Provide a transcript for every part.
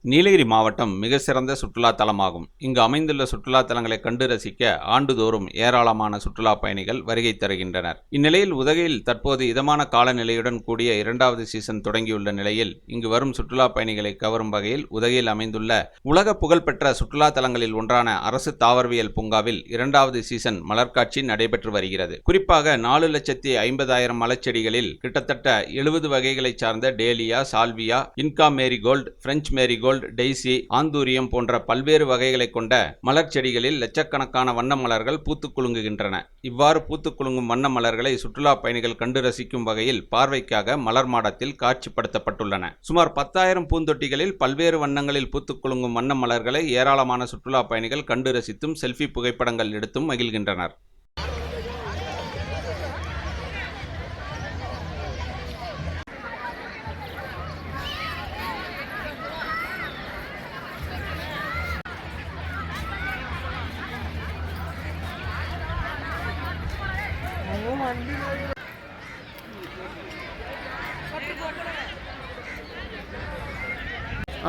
நீலகிரி மாவட்டம் மிக சிறந்த சுற்றுலா தலமாகும். இங்கு அமைந்துள்ள சுற்றுலா தலங்களை கண்டு ரசிக்க ஆண்டுதோறும் ஏராளமான சுற்றுலா பயணிகள் வருகை தருகின்றனர். இந்நிலையில் உதகையில் தற்போது இதமான காலநிலையுடன் கூடிய 2வது சீசன் தொடங்கியுள்ள நிலையில் இங்கு வரும் சுற்றுலா பயணிகளை கவரும் வகையில் உதகையில் அமைந்துள்ள உலக புகழ்பெற்ற சுற்றுலா தலங்களில் ஒன்றான அரசு தாவரவியல் பூங்காவில் 2வது சீசன் மலர்காட்சி நடைபெற்று வருகிறது. குறிப்பாக 4,50,000 மலர்ச்செடிகளில் கிட்டத்தட்ட 70 வகைகளைச் சார்ந்த dahlia, salvia, Inca marigold, French marigold, Daisy, anthurium போன்ற பல்வேறு வகைகளை கொண்ட மலர் செடிகளில் லட்சக்கணக்கான வண்ண மலர்கள் பூத்து குலுங்குகின்றன. இவ்வாறு பூத்து குலுங்கும் வண்ண மலர்களை சுற்றுலா பயணிகள் கண்டு ரசிக்கும் வகையில் பார்வைக்காக மலர் மாடத்தில் காட்சிப்படுத்தப்பட்டுள்ளன. சுமார் 10,000 பூந்தொட்டிகளில் பல்வேறு வண்ணங்களில் பூத்து குலுங்கும் வண்ண மலர்களை ஏராளமான சுற்றுலா பயணிகள் கண்டு ரசித்தும் செல்ஃபி புகைப்படங்கள் எடுத்தும் மகிழ்கின்றனர்.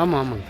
ஆமாம் ஆமாங்க.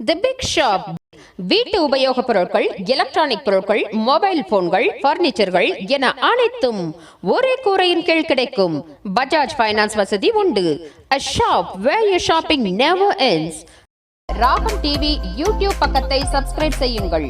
தி பிக் ஷாப் வீட்டு உபயோகப் பொருட்கள், எலக்ட்ரானிக் பொருட்கள், மொபைல் போன்கள், பர்னிச்சர்கள் என அனைத்தும் ஒரே கூரையின் கீழ் கிடைக்கும். பஜாஜ் ஃபைனான்ஸ் வசதி உண்டு. A shop where your shopping never ends. ராகம் டிவி யூடியூப் பக்கத்தை சப்ஸ்கிரைப் செய்யுங்கள்.